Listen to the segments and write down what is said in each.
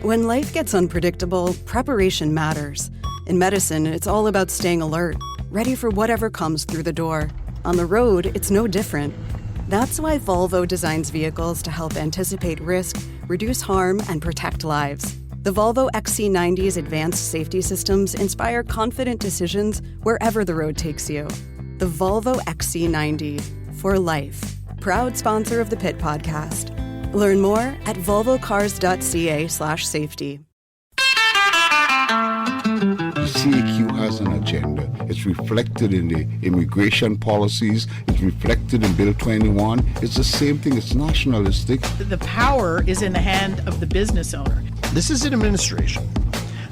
When life gets unpredictable, preparation matters. In medicine, it's all about staying alert, ready for whatever comes through the door. On the road, it's no different. That's why Volvo designs vehicles to help anticipate risk, reduce harm, and protect lives. The Volvo XC90's advanced safety systems inspire confident decisions wherever the road takes you. The Volvo XC90, for life. Proud sponsor of the Pit Podcast. Learn more at volvocars.ca/safety. CAQ has an agenda. It's reflected in the immigration policies. It's reflected in Bill 21. It's the same thing. It's nationalistic. The power is in the hand of the business owner. This is an administration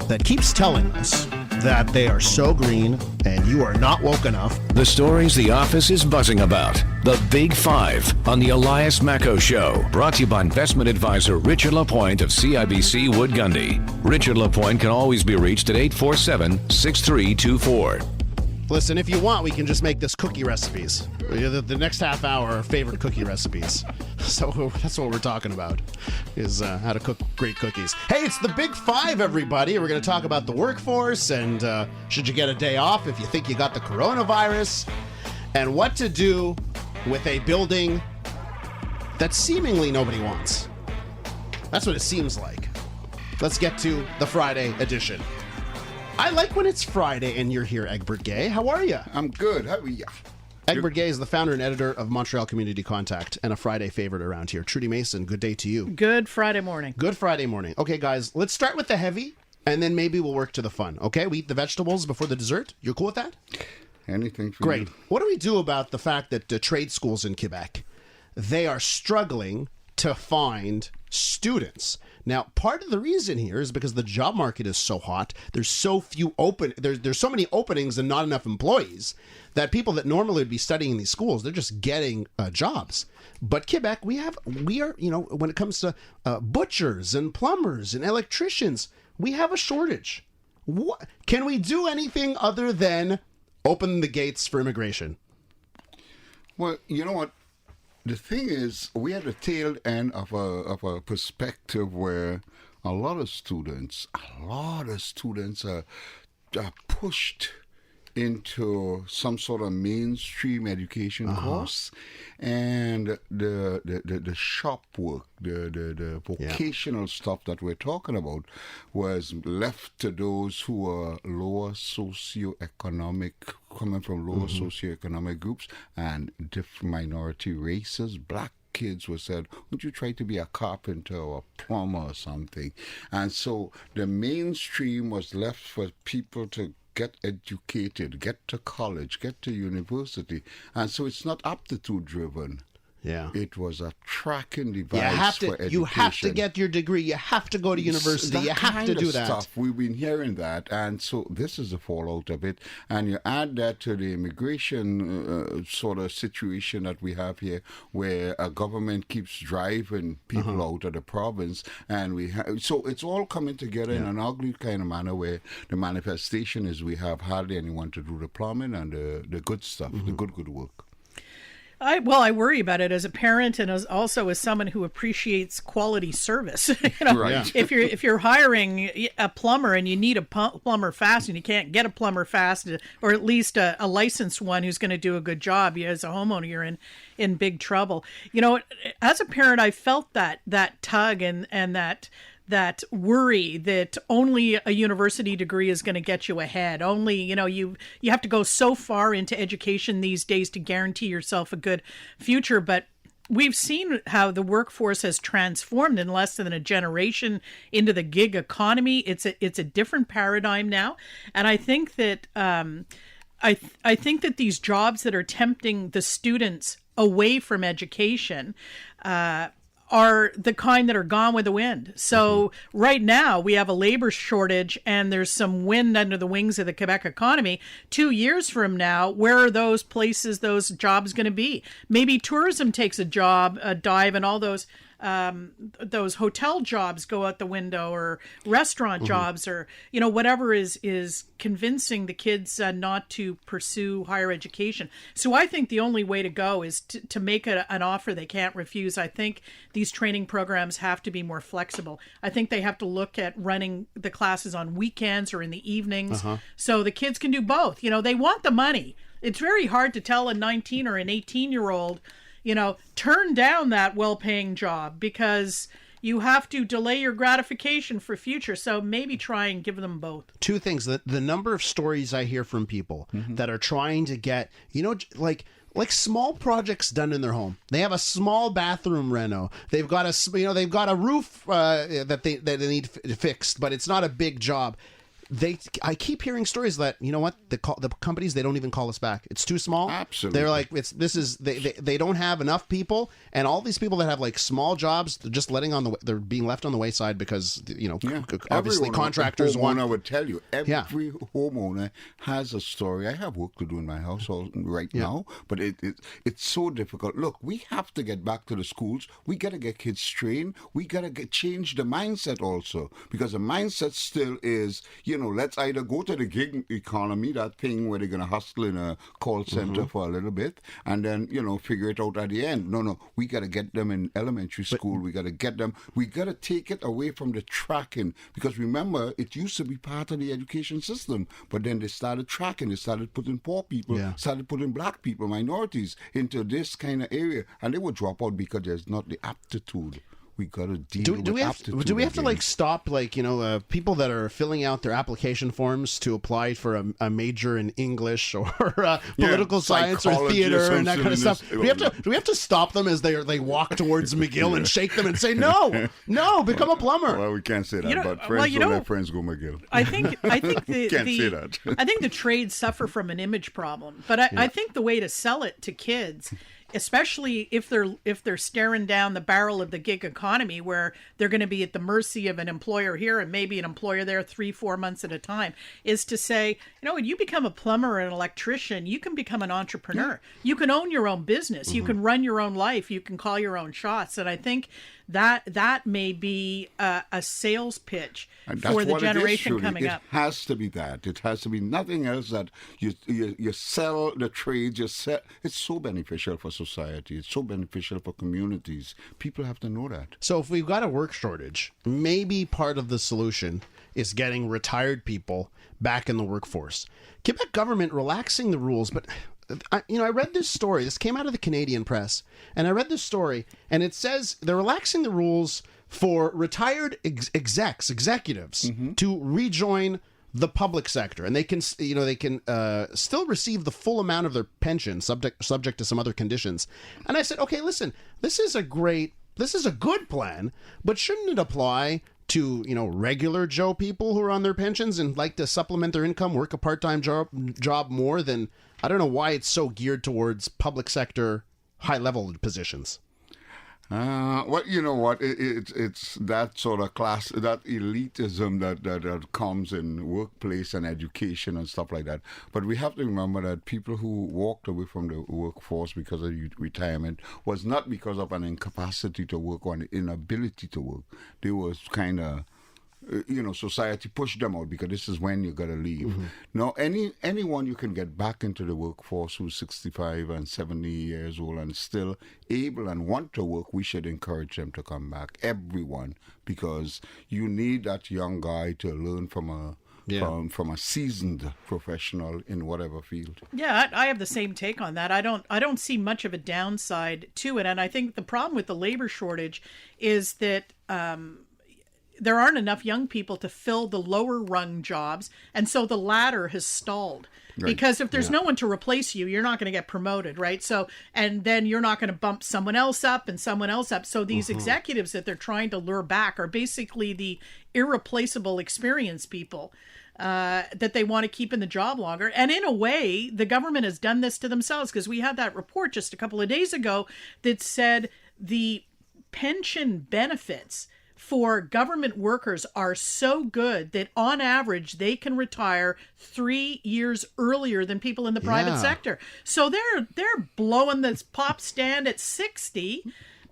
that keeps telling us that they are so green and you are not woke enough. The stories the office is buzzing about. The Big Five on the Elias Macco Show. Brought to you by investment advisor Richard Lapointe of CIBC Wood Gundy. Richard Lapointe can always be reached at 847-6324. Listen, if you want, we can just make this cookie recipes. The next half hour are favorite cookie recipes. So that's what we're talking about, is how to cook great cookies. Hey, it's the Big Five, everybody. We're going to talk about the workforce and should you get a day off if you think you got the coronavirus, and what to do with a building that seemingly nobody wants. That's what it seems like. Let's get to the Friday edition. I like when it's Friday and you're here, Egbert Gaye. How are you? I'm good. How are you? Egbert Gaye is the founder and editor of Montreal Community Contact and a Friday favorite around here. Trudie Mason, good day to you. Good Friday morning. Good Friday morning. Okay, guys, let's start with the heavy, and then maybe we'll work to the fun. Okay, we eat the vegetables before the dessert. You're cool with that? Anything for Great. you. What do we do about the fact that trade schools in Quebec, they are struggling to find students? Now, part of the reason here is because the job market is so hot. There's so few there's so many openings and not enough employees that people that normally would be studying in these schools, they're just getting jobs. But Quebec, we are, when it comes to butchers and plumbers and electricians, we have a shortage. What, can we do anything other than open the gates for immigration? Well, you know what? The thing is, we are at the tail end of a perspective where a lot of students are pushed into some sort of mainstream education course, and the shop work, the vocational stuff that we're talking about was left to those who are lower socioeconomic, coming from lower socioeconomic groups and different minority races. Black kids were said, would you try to be a carpenter or a plumber or something? And so the mainstream was left for people to get educated, get to college, get to university. And so it's not aptitude driven. Yeah. It was a tracking device for education. You have to get your degree. You have to go to university. You have to do that. Stuff. We've been hearing that. And so this is the fallout of it. And you add that to the immigration sort of situation that we have here, where a government keeps driving people out of the province. And so it's all coming together in an ugly kind of manner, where the manifestation is we have hardly anyone to do the plumbing and the good stuff, the good work. I worry about it as a parent and also as someone who appreciates quality service. Right. If you're hiring a plumber and you need a plumber fast and you can't get a plumber fast, or at least a licensed one who's going to do a good job, as a homeowner, you're in big trouble. As a parent, I felt that tug and that worry that only a university degree is going to get you ahead. Only, you have to go so far into education these days to guarantee yourself a good future. But we've seen how the workforce has transformed in less than a generation into the gig economy. It's a different paradigm now. And I think that I think that these jobs that are tempting the students away from education are the kind that are gone with the wind. So right now we have a labor shortage and there's some wind under the wings of the Quebec economy. 2 years from now, where are those places, those jobs going to be? Maybe tourism takes a dive, and all those those hotel jobs go out the window, or restaurant jobs, or whatever is convincing the kids not to pursue higher education. So I think the only way to go is to make an offer they can't refuse. I think these training programs have to be more flexible. I think they have to look at running the classes on weekends or in the evenings, so the kids can do both. They want the money. It's very hard to tell a 19 or an 18-year-old, turn down that well-paying job, because you have to delay your gratification for future. So maybe try and give them both. Two things: the number of stories I hear from people that are trying to get, like small projects done in their home. They have a small bathroom reno. They've got a roof that they need fixed, but it's not a big job. I keep hearing stories that, the companies, they don't even call us back. It's too small. Absolutely. They're like, they don't have enough people, and all these people that have like small jobs, they're just they're being left on the wayside because, obviously contractors want. I would tell you, every homeowner has a story. I have work to do in my household right now, but it's so difficult. Look, we have to get back to the schools. We got to get kids trained. We got to change the mindset also, because the mindset still is, let's either go to the gig economy, that thing where they're going to hustle in a call center for a little bit, and then, figure it out at the end. No, we got to get them in elementary school. We got to get them. We got to take it away from the tracking, because remember, it used to be part of the education system, but then they started tracking. They started putting poor people, started putting black people, minorities into this kind of area, and they would drop out because there's not the aptitude. We got to deal with aptitude. Do we have to stop people that are filling out their application forms to apply for a major in English or political science or theater and that kind of stuff? Do we have to stop them as they walk towards McGill and shake them and say no, become a plumber? Well, we can't say that, but friends don't let friends go McGill. I think can't say that. I think the trades suffer from an image problem, but I think the way to sell it to kids, especially if they're staring down the barrel of the gig economy, where they're going to be at the mercy of an employer here and maybe an employer there 3-4 months at a time, is to say, when you become a plumber or an electrician, you can become an entrepreneur. You can own your own business. You can run your own life. You can call your own shots. And I think that may be a sales pitch for the generation coming up. It has to be that. It has to be nothing else, that you sell the trades. It's so beneficial for society. It's so beneficial for communities. People have to know that. So if we've got a work shortage, maybe part of the solution is getting retired people back in the workforce. Quebec government relaxing the rules, but I read this story. This came out of the Canadian press, and I read this story, and it says they're relaxing the rules for retired executives to rejoin the public sector, and they can still receive the full amount of their pension, subject to some other conditions. And I said, okay, listen, this is a good plan, but shouldn't it apply to regular Joe people who are on their pensions and like to supplement their income, work a part-time job more than? I don't know why it's so geared towards public sector high-level positions. Well, you know what? It's that sort of class, that elitism that comes in workplace and education and stuff like that. But we have to remember that people who walked away from the workforce because of retirement was not because of an incapacity to work or an inability to work. They was kind of, society pushed them out because this is when you got to leave. Now, anyone you can get back into the workforce who's 65 and 70 years old and still able and want to work, we should encourage them to come back. Everyone, because you need that young guy to learn from a seasoned professional in whatever field. Yeah, I have the same take on that. I don't see much of a downside to it, and I think the problem with the labor shortage is that there aren't enough young people to fill the lower rung jobs, and so the ladder has stalled. Right. Because if there's no one to replace you, you're not going to get promoted, right? So, and then you're not going to bump someone else up and someone else up. So these executives that they're trying to lure back are basically the irreplaceable experienced people that they want to keep in the job longer. And in a way, the government has done this to themselves, because we had that report just a couple of days ago that said the pension benefits for government workers are so good that on average they can retire 3 years earlier than people in the private sector. So they're blowing this pop stand at 60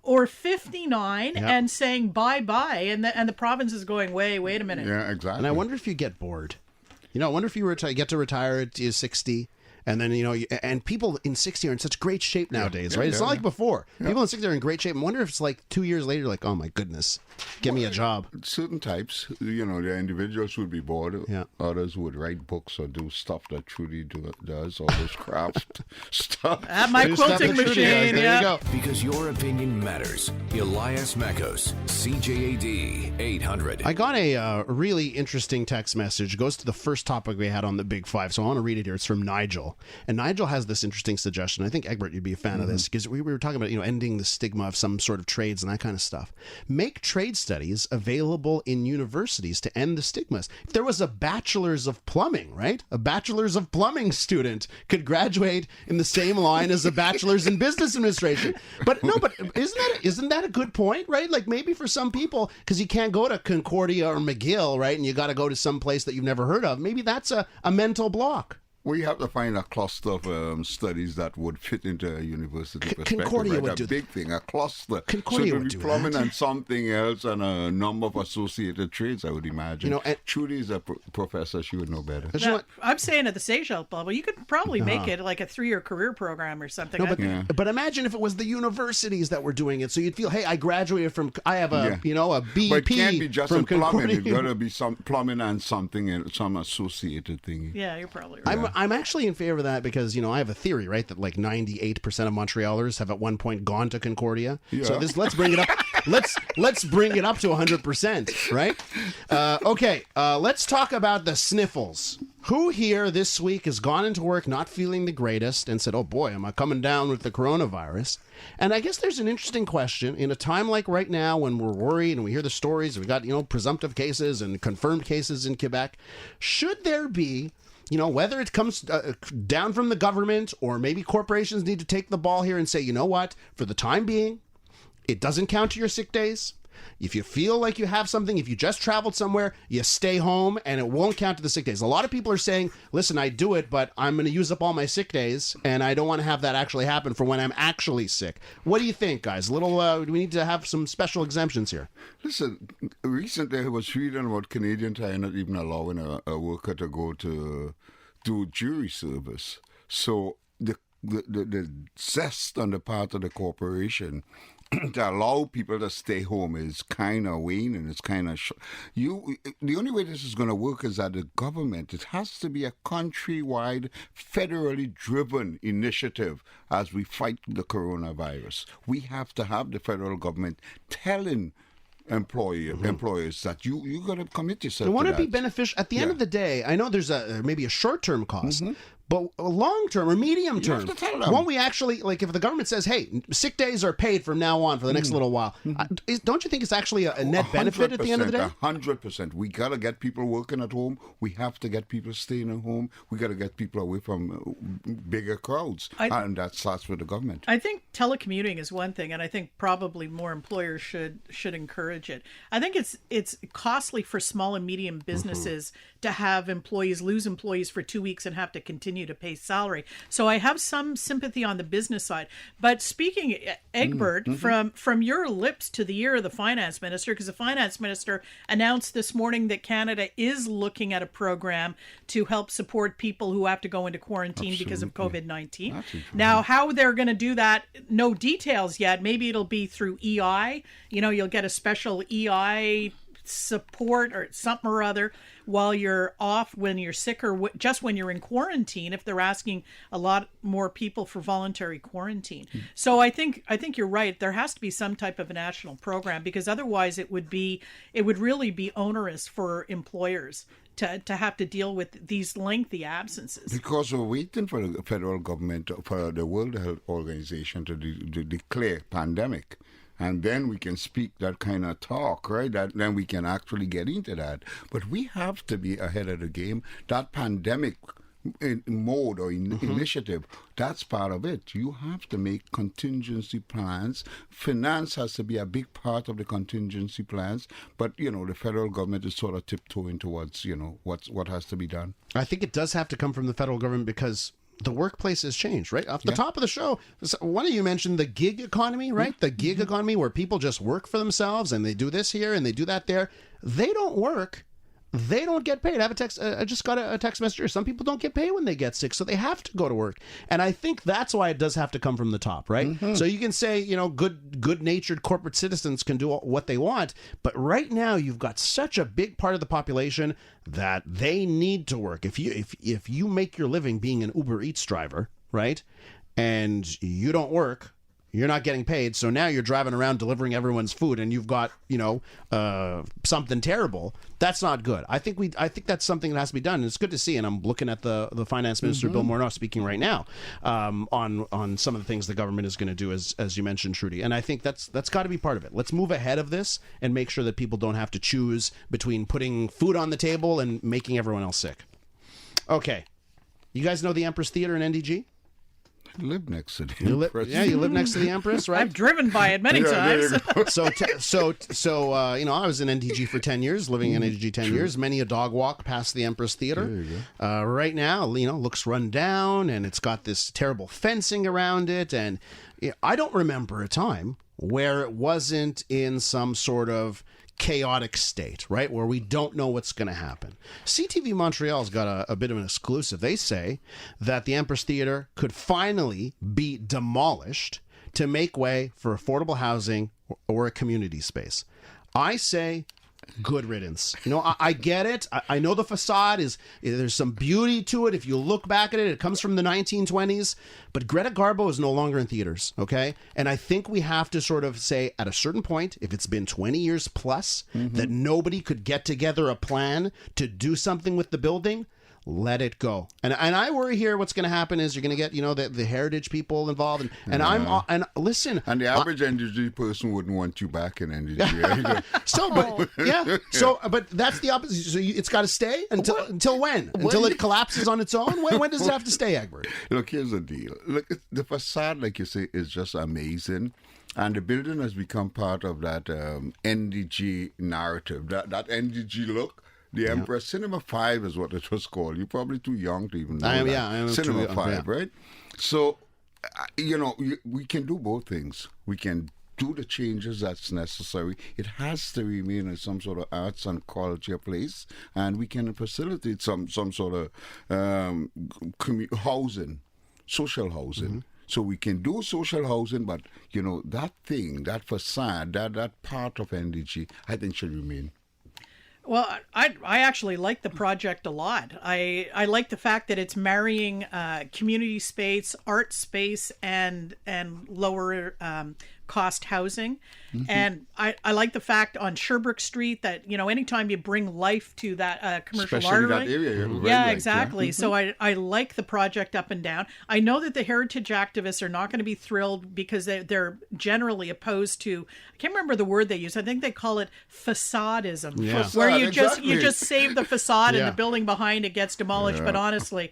or 59 and saying bye-bye, and the province is going, wait a minute. Yeah, exactly. And I wonder if you get bored. You know, I wonder if you get to retire at 60. And then, and people in 60 are in such great shape nowadays, right? It's not like before. People in 60 are in great shape. I wonder if it's like 2 years later, like, oh my goodness, get me a job. Certain types, the individuals would be bored. Yeah. Others would write books or do stuff that Trudie does, all those craft stuff. At my quilting machine, There you go. Because your opinion matters. Elias Makos, CJAD 800. I got a really interesting text message. It goes to the first topic we had on the Big Five, so I want to read it here. It's from Nigel. And Nigel has this interesting suggestion. I think, Egbert, you'd be a fan of this, because we were talking about, ending the stigma of some sort of trades and that kind of stuff. Make trade studies available in universities to end the stigmas. If there was a bachelor's of plumbing, right? A bachelor's of plumbing student could graduate in the same line as a bachelor's in business administration. But isn't that a good point, right? Like maybe for some people, because you can't go to Concordia or McGill, right? And you got to go to some place that you've never heard of. Maybe that's a mental block. We have to find a cluster of studies that would fit into a university perspective. Concordia right? would a do big thing, a cluster. Concordia so it would would do be plumbing that. and something else and a number of associated trades, I would imagine. And Trudie is a professor. She would know better. Now, I'm saying at the CJAD level, you could probably make it like a 3-year career program or something. No, but imagine if it was the universities that were doing it. So you'd feel, hey, I graduated from, I have a BP But it can't be just from in plumbing. Concordia. It's got to be some plumbing and something, and some associated thing. Yeah, you're probably right. I'm actually in favor of that because, I have a theory, right, that like 98% of Montrealers have at one point gone to Concordia. Yeah. So let's bring it up. let's bring it up to 100%, right? Okay, let's talk about the sniffles. Who here this week has gone into work not feeling the greatest and said, oh boy, am I coming down with the coronavirus? And I guess there's an interesting question in a time like right now when we're worried and we hear the stories, we got, presumptive cases and confirmed cases in Quebec. Should there be, whether it comes down from the government or maybe corporations need to take the ball here and say, you know what, for the time being, it doesn't count to your sick days. If you feel like you have something, if you just traveled somewhere, you stay home and it won't count to the sick days. A lot of people are saying, listen, I do it, but I'm going to use up all my sick days and I don't want to have that actually happen for when I'm actually sick. What do you think, guys? Do we need to have some special exemptions here? Listen, recently I was reading about Canadian Tire not even allowing a worker to go to do jury service. So the zest on the part of the corporation to allow people to stay home is kind of waning. It's kind of the only way this is going to work is that the government, it has to be a countrywide, federally driven initiative as we fight the coronavirus. We have to have the federal government telling employers that you got to commit yourself. I want to to be that. beneficial at the end of the day. I know there's maybe a short-term cost. But a long-term or medium-term, have to tell them. won't we actually, like if the government says, hey, sick days are paid from now on for the next little while, don't you think it's actually a net benefit at the end of the day? 100%. We got to get people working at home. We have to get people staying at home. We got to get people away from bigger crowds. And that starts with the government. I think telecommuting is one thing, and I think probably more employers should encourage it. I think it's costly for small and medium businesses to have employees lose employees for 2 weeks and have to continue to pay salary. So I have some sympathy on the business side. But speaking, Egbert, from your lips to the ear of the finance minister, because the finance minister announced this morning that Canada is looking at a program to help support people who have to go into quarantine because of COVID-19. Now, how they're going to do that, no details yet. Maybe it'll be through EI. You'll get a special EI support or something or other while you're off, when you're sick, or just when you're in quarantine, if they're asking a lot more people for voluntary quarantine. So I think you're right. There has to be some type of a national program, because otherwise it would really be onerous for employers to have to deal with these lengthy absences. Because we're waiting for the federal government, for the World Health Organization to declare pandemic. And then we can speak that kind of talk, right? Then we can actually get into that. But we have to be ahead of the game. That pandemic mode or initiative, that's part of it. You have to make contingency plans. Finance has to be a big part of the contingency plans. But, the federal government is sort of tiptoeing towards, what has to be done. I think it does have to come from the federal government because the workplace has changed, right? Off the top of the show, one of you mentioned the gig economy, right? The gig economy where people just work for themselves and they do this here and they do that there. They don't work. They don't get paid. I just got a text message here. Some people don't get paid when they get sick, so they have to go to work. And I think that's why it does have to come from the top, right? So you can say, good-natured corporate citizens can do what they want, but right now you've got such a big part of the population that they need to work. If you make your living being an Uber Eats driver, right, and you don't work, you're not getting paid, so now you're driving around delivering everyone's food, and you've got something terrible. That's not good. I think that's something that has to be done. And it's good to see. And I'm looking at the finance minister Bill Morneau speaking right now on some of the things the government is going to do, as you mentioned, Trudie. And I think that's got to be part of it. Let's move ahead of this and make sure that people don't have to choose between putting food on the table and making everyone else sick. Okay, you guys know the Empress Theater in NDG? Live next to the Empress. You live next to the Empress, right? I've driven by it many times. So I was in NDG for 10 years, living in NDG 10 years. Many a dog walk past the Empress Theater. Right now, looks run down, and it's got this terrible fencing around it. And I don't remember a time where it wasn't in some sort of chaotic state, right, where we don't know what's going to happen. CTV Montreal's got a bit of an exclusive. They say that the Empress Theater could finally be demolished to make way for affordable housing or a community space. I say good riddance. I get it. I know the facade there's some beauty to it. If you look back at it, it comes from the 1920s. But Greta Garbo is no longer in theaters, okay? And I think we have to sort of say at a certain point, if it's been 20 years plus, that nobody could get together a plan to do something with the building, let it go. And I worry here what's going to happen is you're going to get, the heritage people involved. And listen. And the average NDG person wouldn't want you back in NDG. But that's the opposite. So it's got to stay until when? Until it collapses on its own? When does it have to stay, Egbert? Look, here's the deal. Look, the facade, like you say, is just amazing. And the building has become part of that NDG narrative, that NDG look. The Empress Cinema 5 is what it was called. You're probably too young to even know that. I am Cinema 5, right? So, we can do both things. We can do the changes that's necessary. It has to remain in some sort of arts and culture place, and we can facilitate some sort of housing, social housing. So we can do social housing, but, that facade, that part of NDG, I think should remain. Well, I actually like the project a lot. I like the fact that it's marrying community space, art space, and lower cost housing. And I like the fact on Sherbrooke Street that, anytime you bring life to that commercial especially artery. that area. Yeah, exactly. So I like the project up and down. I know that the heritage activists are not going to be thrilled because they're generally opposed to, I can't remember the word they use. I think they call it facadism, where you just save the facade and the building behind it gets demolished. But honestly,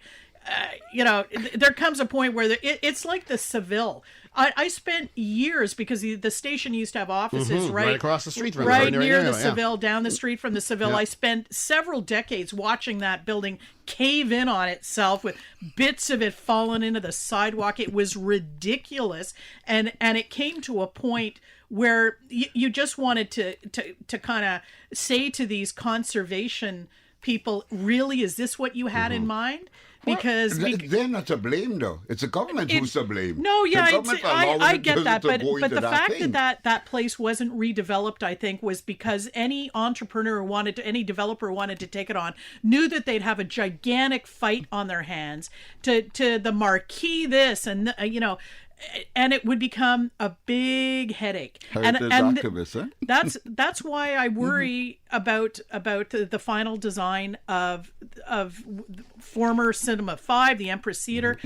there comes a point where it's like the Seville. I spent years because the station used to have offices right across the street from right near the Seville, down the street from the Seville. I spent several decades watching that building cave in on itself with bits of it falling into the sidewalk. It was ridiculous, and it came to a point where you just wanted to kind of say to these conservation people, really, is this what you had in mind? Because they're not to blame, though. It's the government who's to blame. No, I get that, but the fact that place wasn't redeveloped, I think, was because any entrepreneur any developer wanted to take it on, knew that they'd have a gigantic fight on their hands to the marquee this and and it would become a big headache. Activists, That's why I worry about the final design of former Cinema 5, the Empress Theater.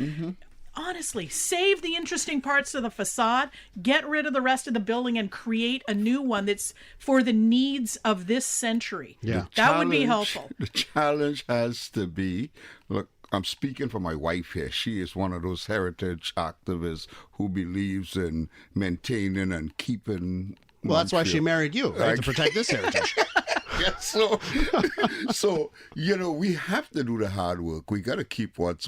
Honestly, save the interesting parts of the facade, get rid of the rest of the building, and create a new one that's for the needs of this century. That would be helpful. The challenge has to be, look, I'm speaking for my wife here. She is one of those heritage activists who believes in maintaining and keeping. Well, that's why she married you, right? To protect this heritage. guess so. So we have to do the hard work. We got to keep what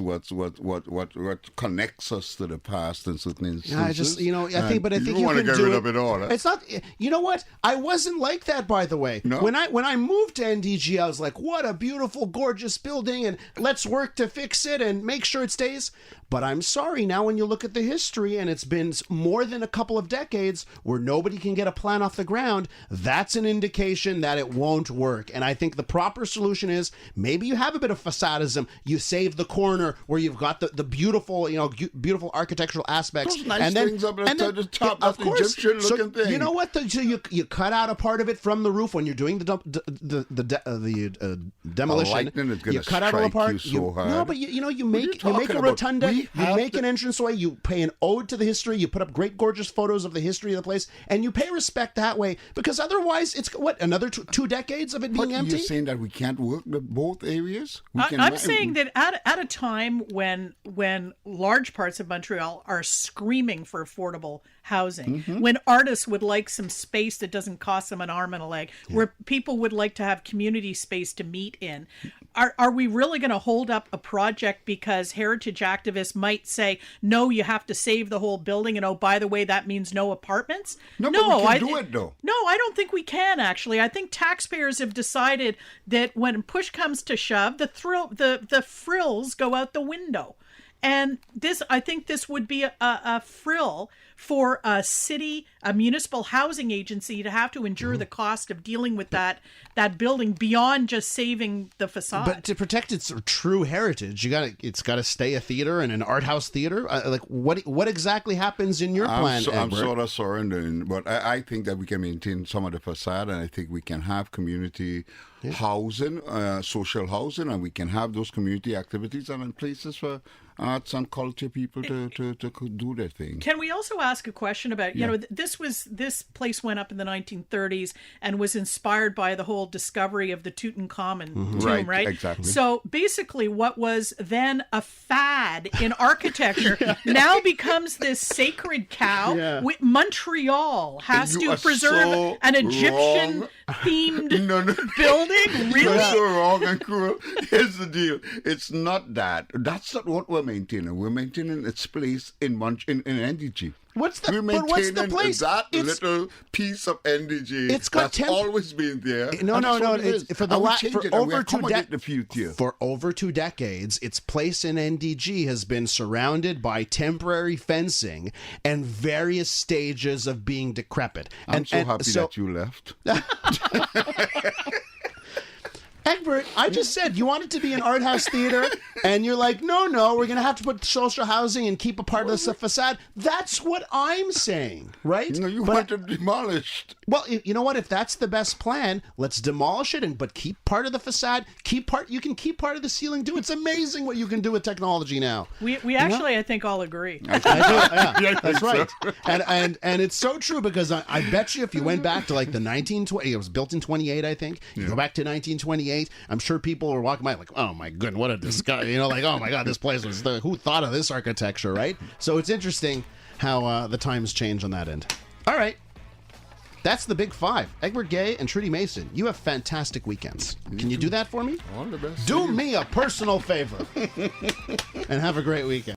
connects us to the past in certain instances. Yeah, I think you want to can get do rid it. of it all. Huh? It's not. You know what? I wasn't like that, by the way. No? When I moved to NDG, I was like, "What a beautiful, gorgeous building, and let's work to fix it and make sure it stays." But I'm sorry, now when you look at the history, and it's been more than a couple of decades where nobody can get a plan off the ground, that's an indication that it won't work. And I think the proper solution is maybe you have a bit of facadism. You save the corner where you've got the beautiful, beautiful architectural aspects. Those nice things up at the top, of that course. Egyptian-looking thing. You know what? So you cut out a part of it from the roof when you're doing the demolition. Lightning is gonna you cut out all the strike part. you so hard. No, but you make a talking about? rotunda. We You make have an entranceway. You pay an ode to the history. You put up great, gorgeous photos of the history of the place, and you pay respect that way. Because otherwise, it's another two decades of it being empty. You're saying that we can't work the both areas? I'm saying that at a time when large parts of Montreal are screaming for affordable housing, when artists would like some space that doesn't cost them an arm and a leg, where people would like to have community space to meet in, are we really going to hold up a project because heritage activists might say, no, you have to save the whole building, and oh, by the way, that means no apartments? No, but we can do it, though. No, I don't think we can, actually. I think taxpayers have decided that when push comes to shove, the frills go out the window. And I think this would be a frill for a municipal housing agency to have to endure the cost of dealing with that building beyond just saving the facade. But to protect its true heritage, it's got to stay a theater and an art house theater. What exactly happens in your plan? I'm Egbert? sort of surrendering, but I think that we can maintain some of the facade, and I think we can have community housing, social housing, and we can have those community activities and places for arts and culture people to do their thing. Can we also ask a question about, this place went up in the 1930s and was inspired by the whole discovery of the Tutankhamun tomb, right? Exactly. So basically what was then a fad in architecture now becomes this sacred cow. Yeah. Montreal has You to are preserve so an Egyptian-themed building? Really? You're so wrong and cruel. Here's the deal. It's not that. That's not what we're maintaining. We're maintaining its place in NDG. What's the We're place? that little piece of NDG it's got that's always been there. No. It's For over 2 decades, its place in NDG has been surrounded by temporary fencing and various stages of being decrepit. I'm so happy that you left. Egbert, I just said you want it to be an art house theater, and you're like, no, we're going to have to put social housing and keep a part of the facade. That's what I'm saying, right? No, you want it demolished. Well, you know what? If that's the best plan, let's demolish it, but keep part of the facade. You can keep part of the ceiling too. It's amazing what you can do with technology now. We actually, I think, all agree. I do, yeah, that's right. And it's so true because I bet you if you went back to like the 1920s, it was built in 28, I think. You go back to 1928. I'm sure people were walking by like, oh my goodness, what a disgust. Like, oh my God, this place was who thought of this architecture, right? So it's interesting how the times change on that end. All right. That's the Big Five. Egbert Gaye and Trudie Mason, you have fantastic weekends. Can you do that for me? All the best. Do me a personal favor. And have a great weekend.